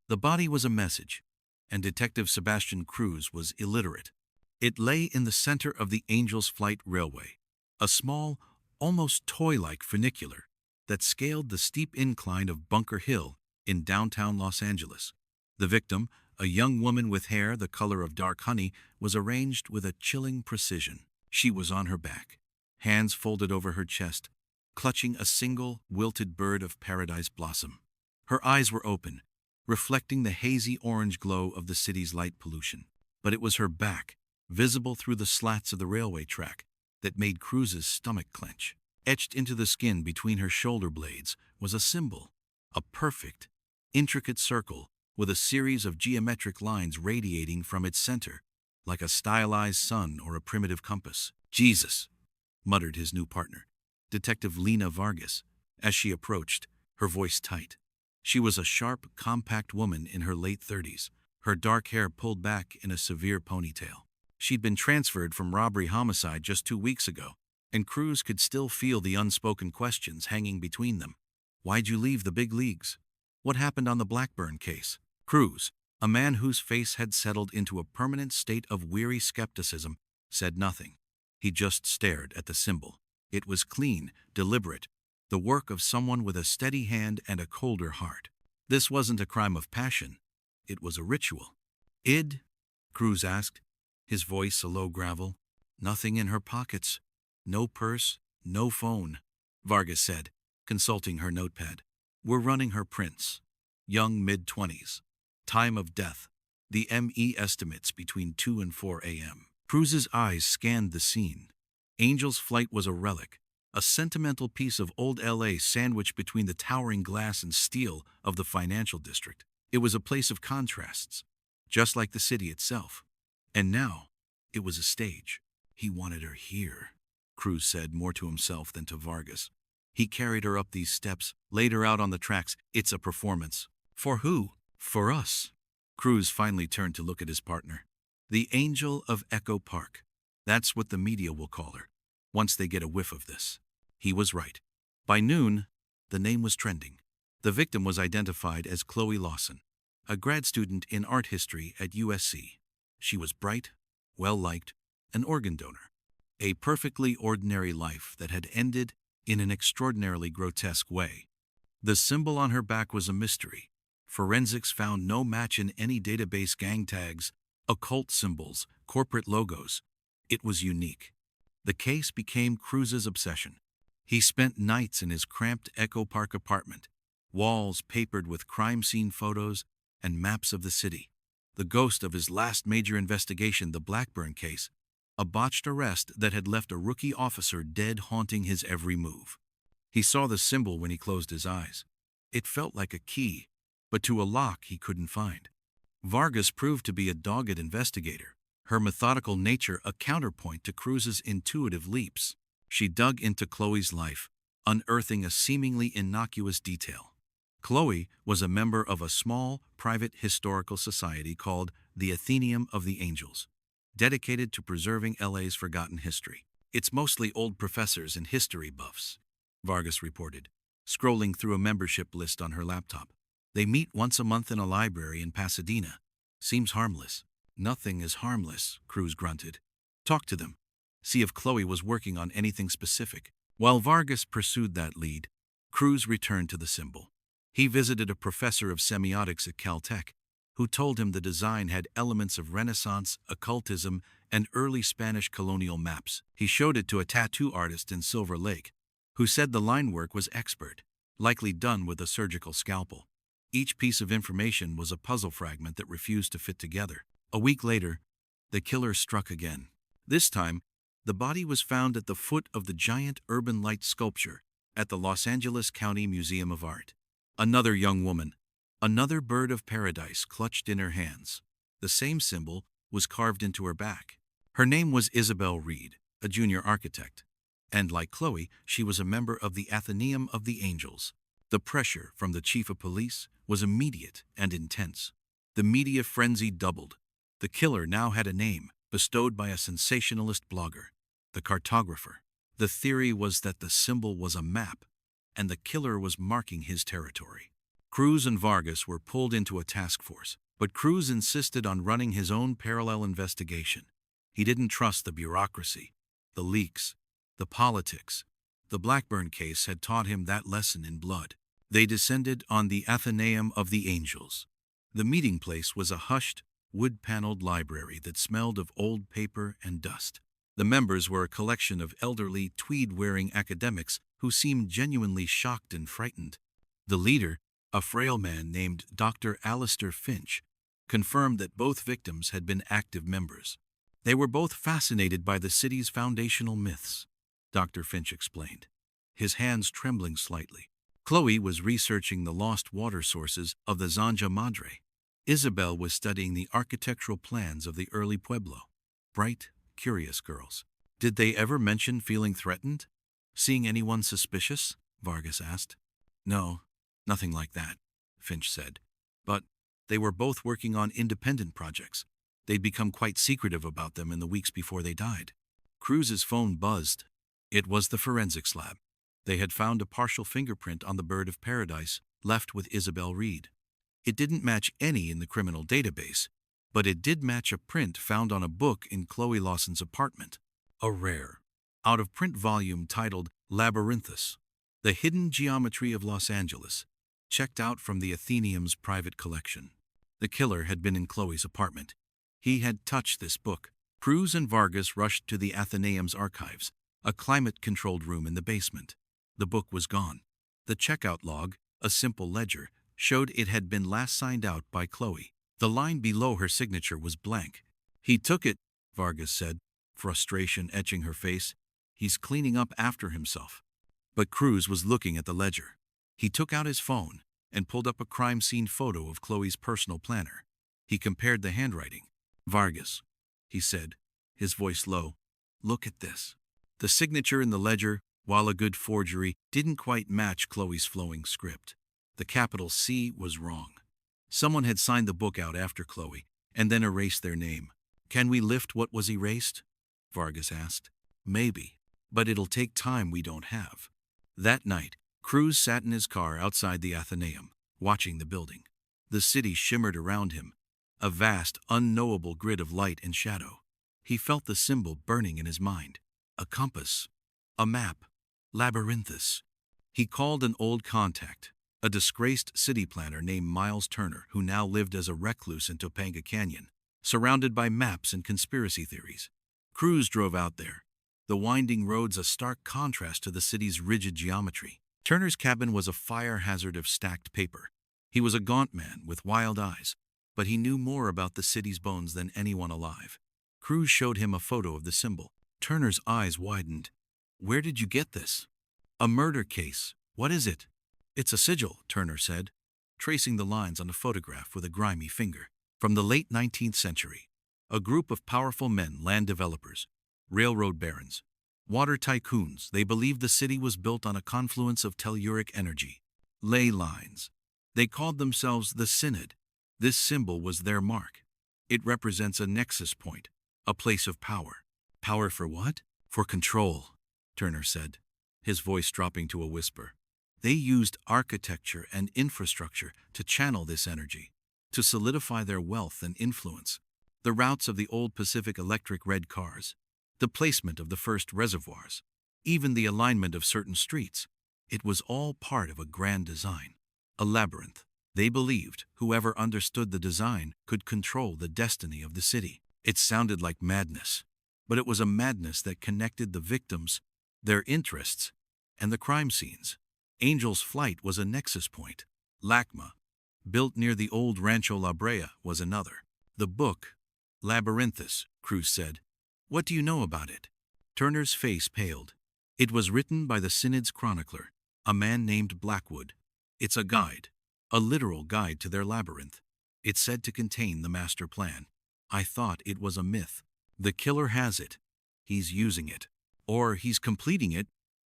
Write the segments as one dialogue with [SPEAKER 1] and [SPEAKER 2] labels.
[SPEAKER 1] The body was a message, and Detective Sebastian Cruz was illiterate. It lay in the center of the Angels Flight Railway, a small, almost toy-like funicular that scaled the steep incline of Bunker Hill in downtown Los Angeles. The victim, a young woman with hair the color of dark honey, was arranged with a chilling precision. She was on her back, hands folded over her chest, clutching a single wilted bird of paradise blossom. Her eyes were open, reflecting the hazy orange glow of the city's light pollution. But it was her back, visible through the slats of the railway track, that made Cruz's stomach clench. Etched into the skin between her shoulder blades was a symbol, a perfect, intricate circle with a series of geometric lines radiating from its center, like a stylized sun or a primitive compass. "Jesus," muttered his new partner, Detective Lena Vargas, as she approached, her voice tight. She was a sharp, compact woman in her late 30s, her dark hair pulled back in a severe ponytail. She'd been transferred from robbery-homicide just 2 weeks ago, and Cruz could still feel the unspoken questions hanging between them. "Why'd you leave the big leagues? What happened on the Blackburn case?" Cruz, a man whose face had settled into a permanent state of weary skepticism, said nothing. He just stared at the symbol. It was clean, deliberate, the work of someone with a steady hand and a colder heart. This wasn't a crime of passion. It was a ritual. "Id?" Cruz asked, his voice a low gravel. "Nothing in her pockets. No purse, no phone," Vargas said, consulting her notepad. "We're running her prints. Young mid-20s. Time of death. The ME estimates between 2 and 4 a.m. Cruz's eyes scanned the scene. Angel's Flight was a relic, a sentimental piece of old LA sandwiched between the towering glass and steel of the financial district. It was a place of contrasts, just like the city itself. And now, it was a stage. "He wanted her here," Cruz said, more to himself than to Vargas. "He carried her up these steps, laid her out on the tracks. It's a performance." "For who?" "For us." Cruz finally turned to look at his partner. "The Angel of Echo Park. That's what the media will call her, once they get a whiff of this." He was right. By noon, the name was trending. The victim was identified as Chloe Lawson, a grad student in art history at USC. She was bright, well-liked, an organ donor. A perfectly ordinary life that had ended in an extraordinarily grotesque way. The symbol on her back was a mystery. Forensics found no match in any database: gang tags, occult symbols, corporate logos. It was unique. The case became Cruz's obsession. He spent nights in his cramped Echo Park apartment, walls papered with crime scene photos and maps of the city. The ghost of his last major investigation, the Blackburn case, a botched arrest that had left a rookie officer dead, haunting his every move. He saw the symbol when he closed his eyes. It felt like a key, but to a lock he couldn't find. Vargas proved to be a dogged investigator, her methodical nature a counterpoint to Cruz's intuitive leaps. She dug into Chloe's life, unearthing a seemingly innocuous detail. Chloe was a member of a small, private historical society called the Athenaeum of the Angels, dedicated to preserving LA's forgotten history. "It's mostly old professors and history buffs," Vargas reported, scrolling through a membership list on her laptop. "They meet once a month in a library in Pasadena. Seems harmless." "Nothing is harmless," Cruz grunted. "Talk to them. See if Chloe was working on anything specific." While Vargas pursued that lead, Cruz returned to the symbol. He visited a professor of semiotics at Caltech, who told him the design had elements of Renaissance, occultism, and early Spanish colonial maps. He showed it to a tattoo artist in Silver Lake, who said the line work was expert, likely done with a surgical scalpel. Each piece of information was a puzzle fragment that refused to fit together. A week later, the killer struck again. This time, the body was found at the foot of the giant urban light sculpture at the Los Angeles County Museum of Art. Another young woman, another bird of paradise clutched in her hands. The same symbol was carved into her back. Her name was Isabel Reed, a junior architect, and like Chloe, she was a member of the Athenaeum of the Angels. The pressure from the chief of police was immediate and intense. The media frenzy doubled. The killer now had a name, bestowed by a sensationalist blogger, the Cartographer. The theory was that the symbol was a map, and the killer was marking his territory. Cruz and Vargas were pulled into a task force, but Cruz insisted on running his own parallel investigation. He didn't trust the bureaucracy, the leaks, the politics. The Blackburn case had taught him that lesson in blood. They descended on the Athenaeum of the Angels. The meeting place was a hushed, wood-paneled library that smelled of old paper and dust. The members were a collection of elderly, tweed-wearing academics who seemed genuinely shocked and frightened. The leader, a frail man named Dr. Alistair Finch, confirmed that both victims had been active members. They were both fascinated by the city's foundational myths, Dr. Finch explained, his hands trembling slightly. Chloe was researching the lost water sources of the Zanja Madre. Isabel was studying the architectural plans of the early pueblo. Bright, curious girls. Did they ever mention feeling threatened? Seeing anyone suspicious? Vargas asked. No, nothing like that, Finch said. But they were both working on independent projects. They'd become quite secretive about them in the weeks before they died. Cruz's phone buzzed. It was the forensics lab. They had found a partial fingerprint on the bird of paradise left with Isabel Reed. It didn't match any in the criminal database, but it did match a print found on a book in Chloe Lawson's apartment. A rare, out-of-print volume titled Labyrinthus, The Hidden Geometry of Los Angeles, checked out from the Athenaeum's private collection. The killer had been in Chloe's apartment. He had touched this book. Cruz and Vargas rushed to the Athenaeum's archives, a climate-controlled room in the basement. The book was gone. The checkout log, a simple ledger, showed it had been last signed out by Chloe. The line below her signature was blank. He took it, Vargas said, frustration etching her face. He's cleaning up after himself. But Cruz was looking at the ledger. He took out his phone and pulled up a crime scene photo of Chloe's personal planner. He compared the handwriting. Vargas, he said, his voice low, look at this. The signature in the ledger, while a good forgery, didn't quite match Chloe's flowing script. The capital C was wrong. Someone had signed the book out after Chloe and then erased their name. Can we lift what was erased? Vargas asked. Maybe, but it'll take time we don't have. That night, Cruz sat in his car outside the Athenaeum, watching the building. The city shimmered around him, a vast, unknowable grid of light and shadow. He felt the symbol burning in his mind. A compass, a map, Labyrinthus. He called an old contact, a disgraced city planner named Miles Turner, who now lived as a recluse in Topanga Canyon, surrounded by maps and conspiracy theories. Cruz drove out there, the winding roads a stark contrast to the city's rigid geometry. Turner's cabin was a fire hazard of stacked paper. He was a gaunt man with wild eyes, but he knew more about the city's bones than anyone alive. Cruz showed him a photo of the symbol. Turner's eyes widened. Where did you get this? A murder case. What is it? It's a sigil, Turner said, tracing the lines on a photograph with a grimy finger. From the late 19th century, a group of powerful men, land developers, railroad barons, water tycoons, they believed the city was built on a confluence of telluric energy, ley lines. They called themselves the Synod. This symbol was their mark. It represents a nexus point, a place of power. Power for what? For control, Turner said, his voice dropping to a whisper. They used architecture and infrastructure to channel this energy, to solidify their wealth and influence. The routes of the old Pacific Electric red cars, the placement of the first reservoirs, even the alignment of certain streets. It was all part of a grand design, a labyrinth. They believed whoever understood the design could control the destiny of the city. It sounded like madness, but it was a madness that connected the victims, their interests, and the crime scenes. Angel's Flight was a nexus point. LACMA, built near the old Rancho La Brea, was another. The book, Labyrinthus, Cruz said. What do you know about it? Turner's face paled. It was written by the Synod's chronicler, a man named Blackwood. It's a guide, a literal guide to their labyrinth. It's said to contain the master plan. I thought it was a myth. The killer has it. He's using it. Or he's completing it,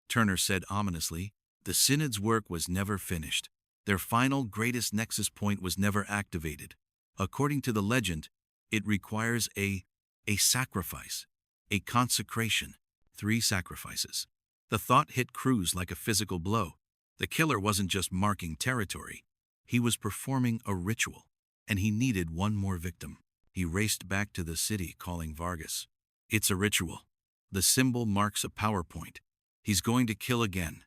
[SPEAKER 1] Turner said ominously. The Synod's work was never finished. Their final greatest nexus point was never activated. According to the legend, it requires a sacrifice, a consecration, 3 sacrifices. The thought hit Cruz like a physical blow. The killer wasn't just marking territory. He was performing a ritual, and he needed one more victim. He raced back to the city, calling Vargas. It's a ritual. The symbol marks a power point. He's going to kill again,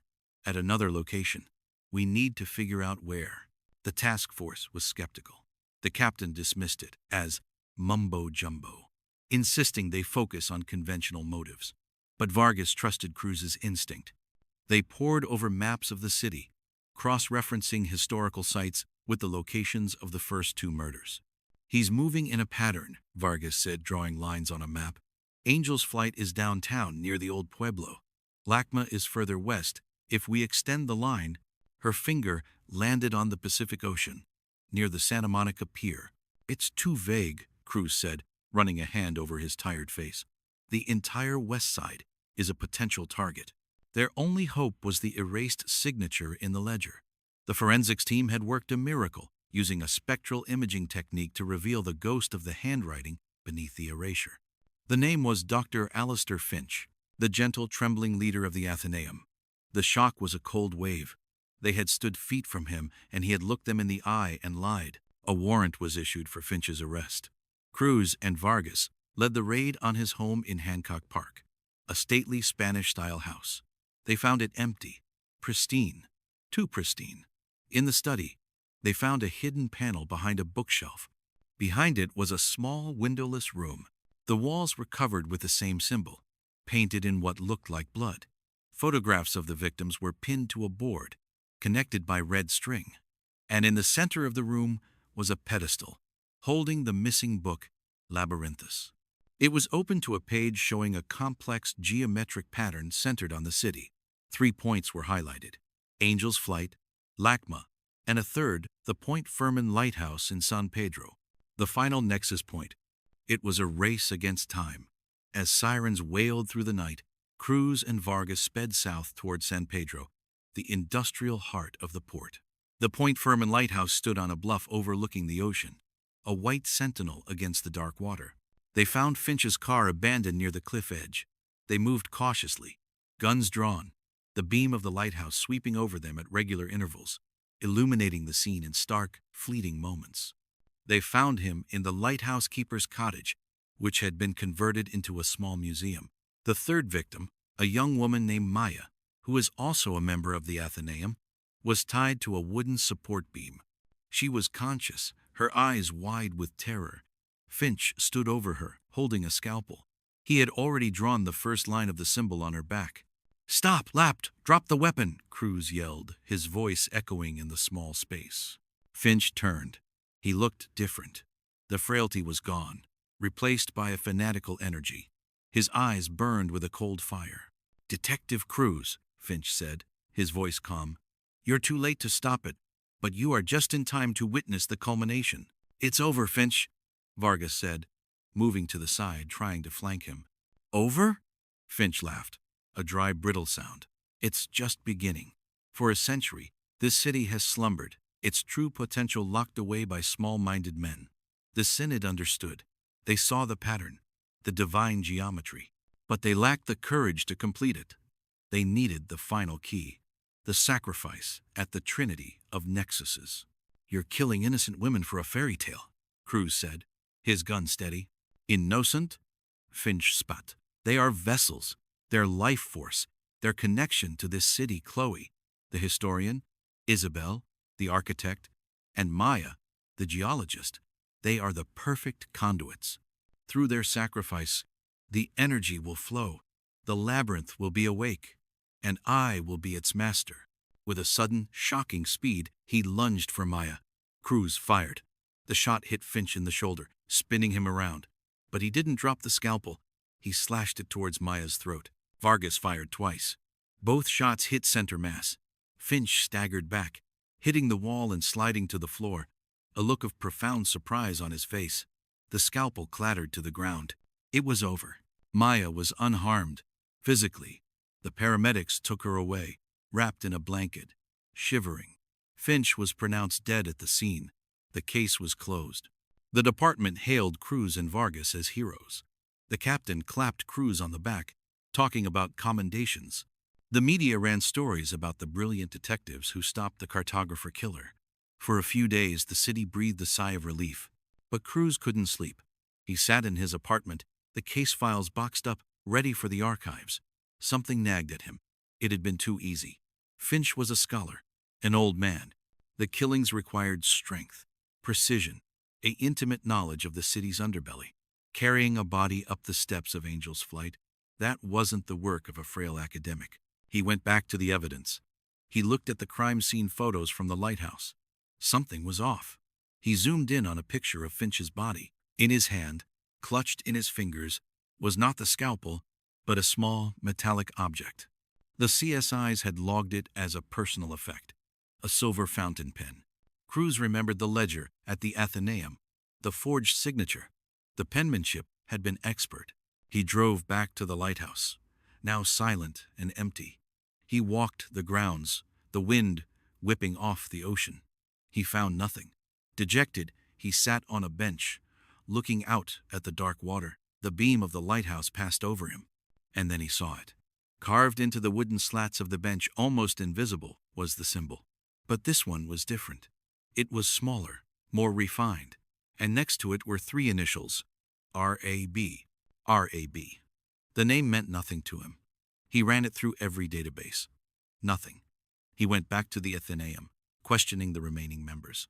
[SPEAKER 1] at another location. We need to figure out where. The task force was skeptical. The captain dismissed it as mumbo-jumbo, insisting they focus on conventional motives. But Vargas trusted Cruz's instinct. They pored over maps of the city, cross-referencing historical sites with the locations of the first two murders. He's moving in a pattern, Vargas said, drawing lines on a map. Angel's Flight is downtown near the old Pueblo. LACMA is further west. If we extend the line, her finger landed on the Pacific Ocean, near the Santa Monica Pier. It's too vague, Cruz said, running a hand over his tired face. The entire west side is a potential target. Their only hope was the erased signature in the ledger. The forensics team had worked a miracle, using a spectral imaging technique to reveal the ghost of the handwriting beneath the erasure. The name was Dr. Alistair Finch, the gentle, trembling leader of the Athenaeum. The shock was a cold wave. They had stood feet from him, and he had looked them in the eye and lied. A warrant was issued for Finch's arrest. Cruz and Vargas led the raid on his home in Hancock Park, a stately Spanish-style house. They found it empty, pristine, too pristine. In the study, they found a hidden panel behind a bookshelf. Behind it was a small, windowless room. The walls were covered with the same symbol, painted in what looked like blood. Photographs of the victims were pinned to a board, connected by red string. And in the center of the room was a pedestal, holding the missing book, Labyrinthus. It was open to a page showing a complex geometric pattern centered on the city. 3 points were highlighted: Angel's Flight, LACMA, and a third, the Point Fermin Lighthouse in San Pedro, the final nexus point. It was a race against time. As sirens wailed through the night, Cruz and Vargas sped south toward San Pedro, the industrial heart of the port. The Point Fermin Lighthouse stood on a bluff overlooking the ocean, a white sentinel against the dark water. They found Finch's car abandoned near the cliff edge. They moved cautiously, guns drawn, the beam of the lighthouse sweeping over them at regular intervals, illuminating the scene in stark, fleeting moments. They found him in the lighthouse keeper's cottage, which had been converted into a small museum. The third victim, a young woman named Maya, who is also a member of the Athenaeum, was tied to a wooden support beam. She was conscious, her eyes wide with terror. Finch stood over her, holding a scalpel. He had already drawn the first line of the symbol on her back. "Stop, Lapt! Drop the weapon!" Cruz yelled, his voice echoing in the small space. Finch turned. He looked different. The frailty was gone, replaced by a fanatical energy. His eyes burned with a cold fire. "Detective Cruz," Finch said, his voice calm. "You're too late to stop it, but you are just in time to witness the culmination." "It's over, Finch," Vargas said, moving to the side, trying to flank him. "Over?" Finch laughed, a dry, brittle sound. "It's just beginning. For a century, this city has slumbered, its true potential locked away by small-minded men. The Synod understood. They saw the pattern, the divine geometry, but they lacked the courage to complete it. They needed the final key, the sacrifice at the trinity of nexuses. "You're killing innocent women for a fairy tale," Cruz said, his gun steady. "Innocent?" Finch spat. "They are vessels, their life force, their connection to this city. Chloe, the historian, Isabel, the architect, and Maya, the geologist, they are the perfect conduits. Through their sacrifice, the energy will flow, the labyrinth will be awake, and I will be its master." With a sudden, shocking speed, he lunged for Maya. Cruz fired. The shot hit Finch in the shoulder, spinning him around. But he didn't drop the scalpel. He slashed it towards Maya's throat. Vargas fired twice. Both shots hit center mass. Finch staggered back, hitting the wall and sliding to the floor, a look of profound surprise on his face. The scalpel clattered to the ground. It was over. Maya was unharmed, physically. The paramedics took her away, wrapped in a blanket, shivering. Finch was pronounced dead at the scene. The case was closed. The department hailed Cruz and Vargas as heroes. The captain clapped Cruz on the back, talking about commendations. The media ran stories about the brilliant detectives who stopped the cartographer killer. For a few days, the city breathed a sigh of relief. But Cruz couldn't sleep. He sat in his apartment, the case files boxed up, ready for the archives. Something nagged at him. It had been too easy. Finch was a scholar, an old man. The killings required strength, precision, an intimate knowledge of the city's underbelly. Carrying a body up the steps of Angel's Flight, that wasn't the work of a frail academic. He went back to the evidence. He looked at the crime scene photos from the lighthouse. Something was off. He zoomed in on a picture of Finch's body. In his hand, clutched in his fingers, was not the scalpel, but a small, metallic object. The CSIs had logged it as a personal effect, a silver fountain pen. Cruz remembered the ledger at the Athenaeum, the forged signature. The penmanship had been expert. He drove back to the lighthouse, now silent and empty. He walked the grounds, the wind whipping off the ocean. He found nothing. Dejected, he sat on a bench, looking out at the dark water. The beam of the lighthouse passed over him, and then he saw it. Carved into the wooden slats of the bench, almost invisible, was the symbol. But this one was different. It was smaller, more refined, and next to it were three initials, R.A.B. R.A.B. The name meant nothing to him. He ran it through every database. Nothing. He went back to the Athenaeum, questioning the remaining members.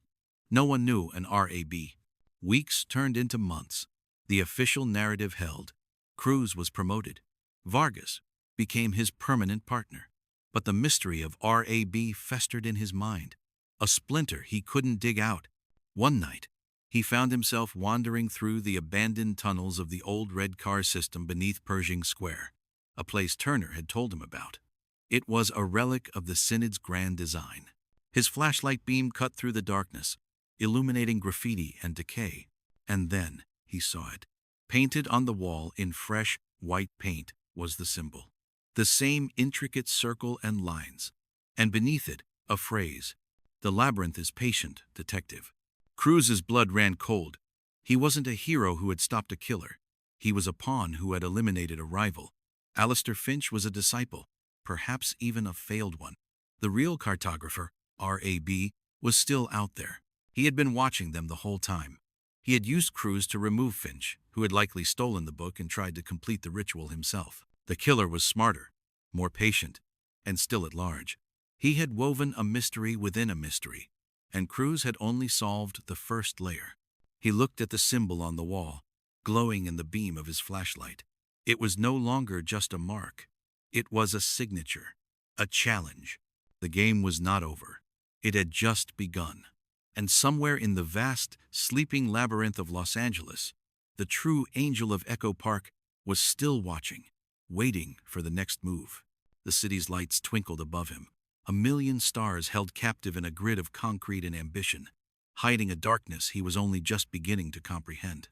[SPEAKER 1] No one knew an R.A.B. Weeks turned into months. The official narrative held. Cruz was promoted. Vargas became his permanent partner. But the mystery of R.A.B. festered in his mind, a splinter he couldn't dig out. One night, he found himself wandering through the abandoned tunnels of the old red car system beneath Pershing Square, a place Turner had told him about. It was a relic of the Synod's grand design. His flashlight beam cut through the darkness, illuminating graffiti and decay. And then he saw it. Painted on the wall in fresh, white paint was the symbol. The same intricate circle and lines. And beneath it, a phrase. The labyrinth is patient, detective. Cruz's blood ran cold. He wasn't a hero who had stopped a killer. He was a pawn who had eliminated a rival. Alistair Finch was a disciple, perhaps even a failed one. The real cartographer, R.A.B., was still out there. He had been watching them the whole time. He had used Cruz to remove Finch, who had likely stolen the book and tried to complete the ritual himself. The killer was smarter, more patient, and still at large. He had woven a mystery within a mystery, and Cruz had only solved the first layer. He looked at the symbol on the wall, glowing in the beam of his flashlight. It was no longer just a mark. It was a signature, a challenge. The game was not over. It had just begun. And somewhere in the vast, sleeping labyrinth of Los Angeles, the true angel of Echo Park was still watching, waiting for the next move. The city's lights twinkled above him. A million stars held captive in a grid of concrete and ambition, hiding a darkness he was only just beginning to comprehend.